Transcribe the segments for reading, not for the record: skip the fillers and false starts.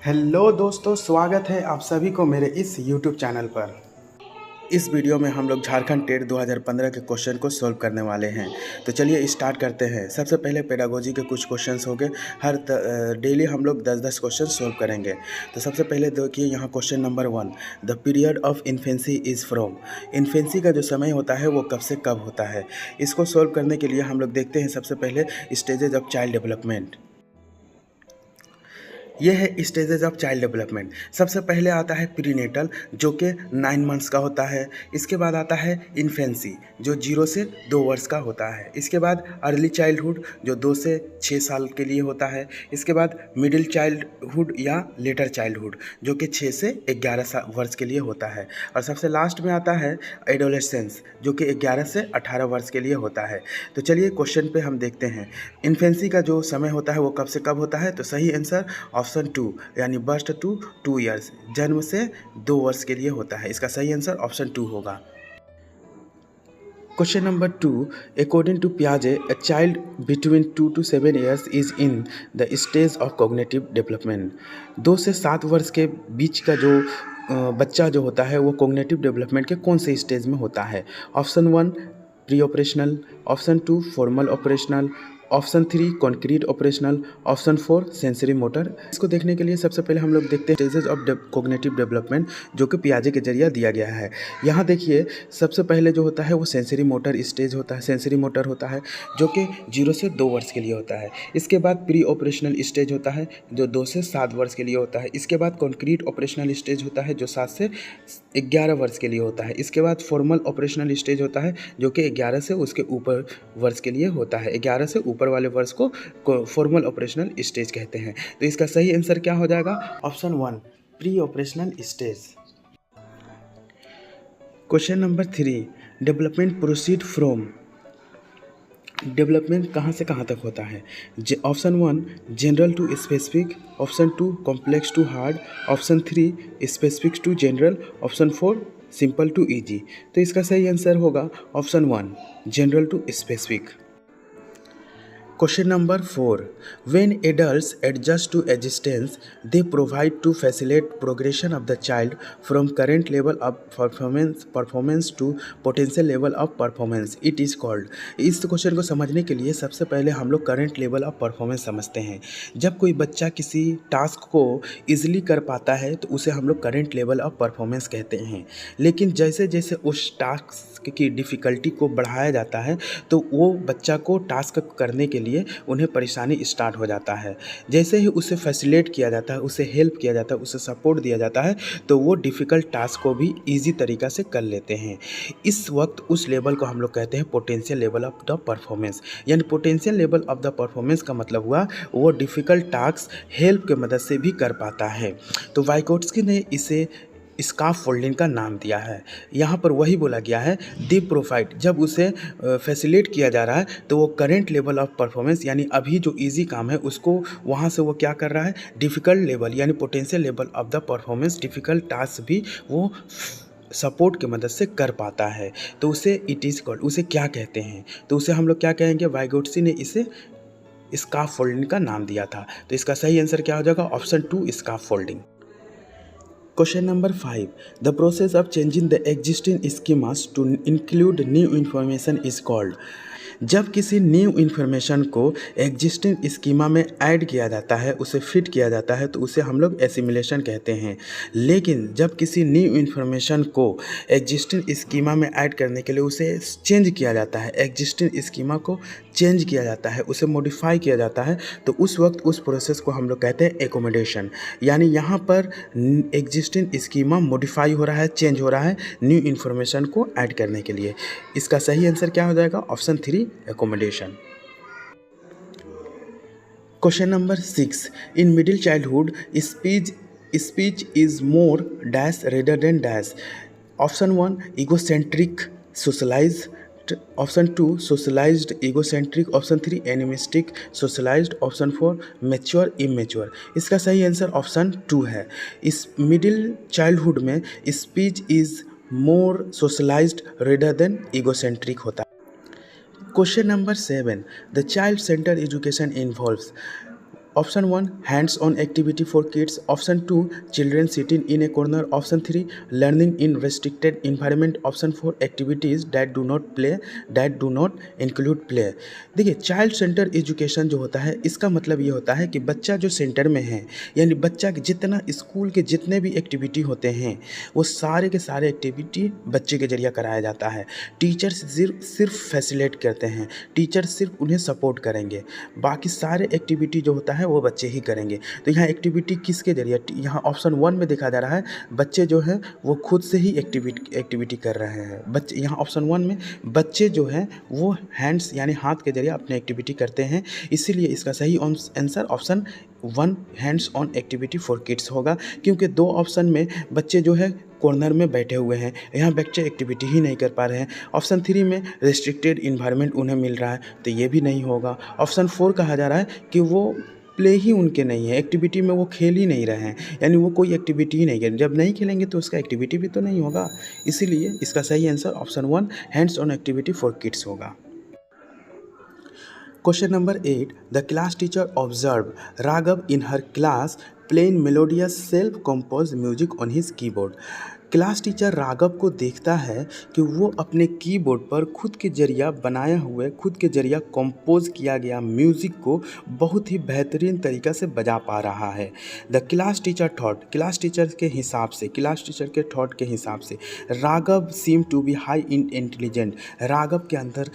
Hello दोस्तों, स्वागत है आप सभी को मेरे इस यूट्यूब चैनल पर। इस वीडियो में हम लोग झारखंड टेट 2015 के क्वेश्चन को सॉल्व करने वाले हैं। तो चलिए स्टार्ट करते हैं। सबसे पहले पेडागोजी के कुछ क्वेश्चंस हो गए। डेली हम लोग 10-10 क्वेश्चन सॉल्व करेंगे। तो सबसे पहले देखिए यहाँ question number 1, the period of infancy is from. Infancy का जो समय होता है वो कब से कब होता है। इसको सॉल्व करने के लिए हम लोग देखते हैं सबसे पहले स्टेजेज ऑफ चाइल्ड डेवलपमेंट। यह है स्टेजेस ऑफ चाइल्ड डेवलपमेंट। सबसे पहले आता है प्रीनेटल जो कि 9 मंथ्स का होता है। इसके बाद आता है इन्फेंसी जो 0 से 2 वर्ष का होता है। इसके बाद अर्ली चाइल्डहुड जो 2 से 6 साल के लिए होता है। इसके बाद मिडिल चाइल्डहुड या लेटर चाइल्डहुड जो कि 6 से 11 वर्ष के लिए होता है। और सबसे लास्ट में आता है एडोलेसेंस जो कि 11 से 18 वर्ष के लिए होता है। तो चलिए क्वेश्चन पे हम देखते हैं इन्फेंसी का जो समय होता है वो कब से कब होता है। तो सही आंसर ऑप्शन 2 यानी बर्थ टू 2 ईयर्स, जन्म से 2 वर्ष के लिए होता है। इसका सही आंसर ऑप्शन 2 होगा। क्वेश्चन नंबर 2, अकॉर्डिंग टू पियाजे a child between 2 to 7 years is in the stage of cognitive development. 2 से 7 वर्ष के बीच का जो बच्चा जो होता है वो कॉग्निटिव डेवलपमेंट के कौन से स्टेज में होता है। Option 1 pre operational, option 2 formal operational, option 3 concrete operational, option 4 sensory motor. इसको देखने के लिए सबसे पहले हम लोग देखते हैं स्टेजेस ऑफ कॉग्निटिव डेवलपमेंट जो कि पियाजे के जरिए दिया गया है। यहाँ देखिए सबसे पहले जो होता है वो सेंसरी मोटर स्टेज होता है। सेंसरी मोटर होता है जो कि 0 से 2 वर्ष के लिए होता है। इसके बाद प्री ऑपरेशनल स्टेज होता है जो 2 से 7 वर्ष के लिए होता है। इसके बाद कॉन्क्रीट ऑपरेशनल स्टेज होता है जो 7 से 11 वर्ष के लिए होता है। इसके बाद फॉर्मल ऑपरेशनल स्टेज होता है जो कि 11 से उसके ऊपर वर्ष के लिए होता है। 11 से ऊपर वाले वर्ष को फॉर्मल ऑपरेशनल स्टेज कहते हैं। तो इसका सही आंसर क्या हो जाएगा, option 1 pre operational stage. Question number 3, development proceed from. Development कहाँ से कहाँ तक होता है। Option 1 general to specific, option 2 complex to hard, option 3 specific to general, option 4 simple to easy. तो इसका सही आंसर होगा option 1 general to specific. Question number 4, when adults adjust to existence, they provide to facilitate progression of the child from current level of performance to potential level of performance. It is called. इस question को समझने के लिए सबसे पहले हम लोग current level of performance समझते हैं। जब कोई बच्चा किसी टास्क को ईजिली कर पाता है तो उसे हम लोग करंट लेवल ऑफ परफॉर्मेंस कहते हैं। लेकिन जैसे जैसे उस टास्क की डिफ़िकल्टी को बढ़ाया जाता है तो वो बच्चा को टास्क करने के लिए उन्हें परेशानी स्टार्ट हो जाता है। जैसे ही उसे फैसिलिटेट किया जाता है, उसे हेल्प किया जाता है, उसे सपोर्ट दिया जाता है तो वो डिफ़िकल्ट टास्क को भी ईजी तरीक़ा से कर लेते हैं। इस वक्त उस लेवल को हम लोग कहते हैं potential level of the performance. यानी potential level of the performance का मतलब हुआ वो डिफ़िकल्ट टास्क हेल्प के मदद से भी कर पाता है। तो वाइगोट्स्की ने इसे स्काफ फोल्डिंग का नाम दिया है। यहाँ पर वही बोला गया है दी प्रोवाइड। जब उसे फैसिलिटेट किया जा रहा है तो वो करेंट लेवल ऑफ परफॉर्मेंस यानी अभी जो इजी काम है उसको वहाँ से वो क्या कर रहा है, डिफ़िकल्ट लेवल यानी potential level of the performance, difficult task भी वो सपोर्ट की मदद से कर पाता है। तो उसे इट इज़ कॉल्ड, उसे क्या कहते हैं, तो उसे हम लोग क्या कहेंगे, वाइगोट्स्की ने इसे स्काफ फोल्डिंग का नाम दिया था। तो इसका सही आंसर क्या हो जाएगा, option 2 scarf folding. Question number 5, the process of changing the existing schemas to include new information is called. जब किसी न्यू इन्फॉर्मेशन को एग्जिस्टिंग स्कीमा में ऐड किया जाता है, उसे फिट किया जाता है तो उसे हम लोग एसिमिलेशन कहते हैं। लेकिन जब किसी न्यू इन्फॉर्मेशन को एग्जिस्टिंग स्कीमा में ऐड करने के लिए उसे चेंज किया जाता है, एग्जिस्टिंग स्कीमा को चेंज किया जाता है, उसे मॉडिफाई किया जाता है तो उस वक्त उस प्रोसेस को हम लोग कहते हैं एकोमोडेशन। यानी यहाँ पर एग्जिस्टिंग स्कीमा मॉडिफाई हो रहा है, चेंज हो रहा है न्यू इन्फॉर्मेशन को ऐड करने के लिए। इसका सही आंसर क्या हो जाएगा, option 3 accommodation. Question number 6, in middle childhood speech is more dash rather than dash. Option 1 egocentric socialized, option 2 socialized egocentric, option 3 animistic socialized, option 4 mature immature. इसका सही आंसर ऑप्शन 2 है। इस मिडिल चाइल्डहुड में speech is more socialised rather than egocentric होता है। Question number 7, the child centered education involves. Option 1 hands on activity for kids, option 2 children sitting in A corner, option 3 learning in restricted environment, option 4 activities that do not include play. देखिए, child centre education जो होता है इसका मतलब ये होता है कि बच्चा जो सेंटर में है, यानी बच्चा के जितना स्कूल के जितने भी एक्टिविटी होते हैं वो सारे के सारे एक्टिविटी बच्चे के जरिए कराया जाता है। टीचर सिर्फ फैसिलिटेट करते हैं, टीचर सिर्फ उन्हें सपोर्ट करेंगे, बाकी सारे एक्टिविटी जो होता है वो बच्चे ही करेंगे। तो यहाँ एक्टिविटी किसके जरिए, यहाँ ऑप्शन 1 में देखा जा रहा है बच्चे जो है वो खुद से ही एक्टिविटी कर रहे हैं। बच्चे यहाँ ऑप्शन 1 में बच्चे जो हैं वो हैंड्स यानी हाथ के जरिए अपने एक्टिविटी करते हैं, इसीलिए इसका सही answer option 1 hands on activity for kids होगा। क्योंकि 2 ऑप्शन में बच्चे जो है कॉर्नर में बैठे हुए हैं, यहाँ बच्चे एक्टिविटी ही नहीं कर पा रहे हैं। ऑप्शन 3 में रेस्ट्रिक्टेड इन्वायरमेंट उन्हें मिल रहा है, तो ये भी नहीं होगा। ऑप्शन 4 कहा जा रहा है कि वो प्ले ही उनके नहीं है, एक्टिविटी में वो खेल ही नहीं रहे हैं, यानी वो कोई एक्टिविटी ही नहीं करें। जब नहीं खेलेंगे तो उसका एक्टिविटी भी तो नहीं होगा, इसीलिए इसका सही answer option 1 hands on activity for kids होगा। Question number 8. The class teacher observed Raghav in her class playing melodious self-composed music on his keyboard. Class teacher Raghav को देखता है कि वो अपने कीबोर्ड पर खुद के जरिया बनाए हुए, खुद के जरिया कंपोज किया गया म्यूज़िक को बहुत ही बेहतरीन तरीक़ा से बजा पा रहा है। The class teacher thought, class teacher के हिसाब से, क्लास टीचर के थॉट के हिसाब से Raghav seem to be high in intelligent, Raghav के अंदर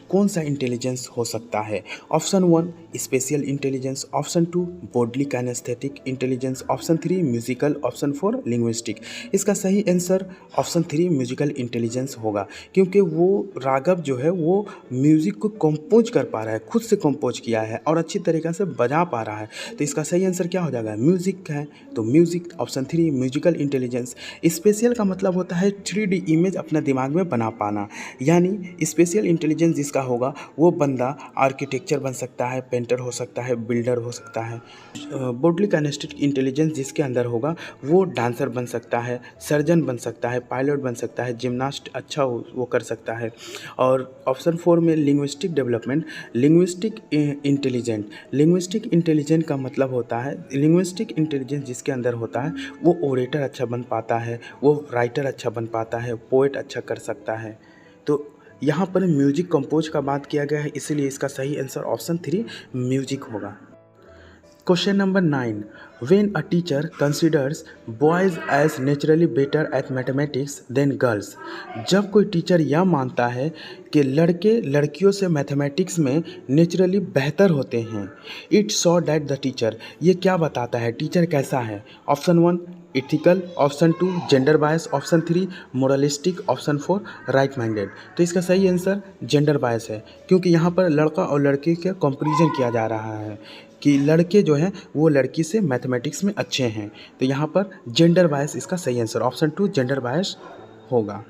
कौन सा इंटेलिजेंस हो सकता है। Option 1 special intelligence, option 2 bodily kinaesthetic intelligence, option 3 musical, option 4 linguistic. इसका सही आंसर ऑप्शन 3 म्यूजिकल इंटेलिजेंस होगा, क्योंकि वो राघव जो है वो म्यूज़िक को कंपोज कर पा रहा है, खुद से कंपोज किया है और अच्छी तरीक़े से बजा पा रहा है। तो इसका सही आंसर क्या हो जाएगा, म्यूज़िक है, तो music option 3 musical intelligence. Special का मतलब होता है 3D इमेज अपने दिमाग में बना पाना, यानी स्पेशल इंटेलिजेंस जिसका होगा वो बंदा आर्किटेक्चर बन सकता है, पेंटर हो सकता है, बिल्डर हो सकता है। बॉडली काइनेस्टिक इंटेलिजेंस जिसके अंदर होगा वो डांसर बन सकता है, सर्जन बन सकता है, पायलट बन सकता है, जिम्नास्ट अच्छा वो कर सकता है। और ऑप्शन 4 में लिंग्विस्टिक डेवलपमेंट, लिंग्विस्टिक इंटेलिजेंट का मतलब होता है, लिंग्विस्टिक इंटेलिजेंस जिसके अंदर होता है वो ओरेटर अच्छा बन पाता है, वो राइटर अच्छा बन पाता है, पोएट अच्छा कर सकता है। तो यहाँ पर म्यूजिक कंपोज का बात किया गया है, इसीलिए इसका सही आंसर ऑप्शन 3 म्यूजिक होगा। Question number 9. When a teacher considers boys as naturally better at mathematics than girls, जब कोई टीचर यह मानता है कि लड़के लड़कियों से मैथमेटिक्स में नेचुरली बेहतर होते हैं, it show that the teacher, ये क्या बताता है टीचर कैसा है। Option 1 ethical, option 2 gender bias, option 3 moralistic, option 4 right minded. तो इसका सही आंसर जेंडर बायस है, क्योंकि यहाँ पर लड़का और लड़की का कंपैरिजन किया जा रहा है कि लड़के जो हैं वो लड़की से मैथमेटिक्स में अच्छे हैं। तो यहाँ पर जेंडर बायस इसका सही आंसर ऑप्शन 2 जेंडर बायस होगा।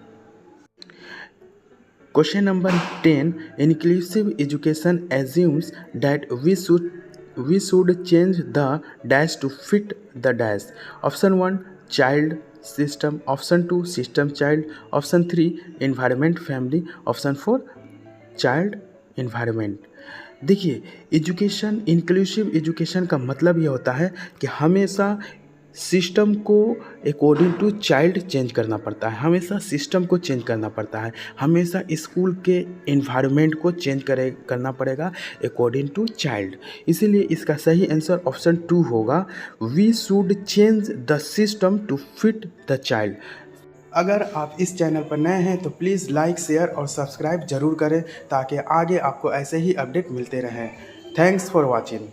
Question number 10. Inclusive education assumes that we should change the dash to fit the dash. Option 1 child system, option 2 system child, option 3 environment family, option 4 child environment. देखिए, education, inclusive education का मतलब ये होता है कि हमेशा system को according to child change करना पड़ता है, हमेशा सिस्टम को चेंज करना पड़ता है, हमेशा स्कूल के एनवायरनमेंट को चेंज करना पड़ेगा अकॉर्डिंग टू चाइल्ड। इसीलिए इसका सही आंसर ऑप्शन 2 होगा, we should change the system to fit the child. अगर आप इस चैनल पर नए हैं तो प्लीज़ लाइक, शेयर और सब्सक्राइब ज़रूर करें ताकि आगे आपको ऐसे ही अपडेट मिलते रहें। Thanks for watching.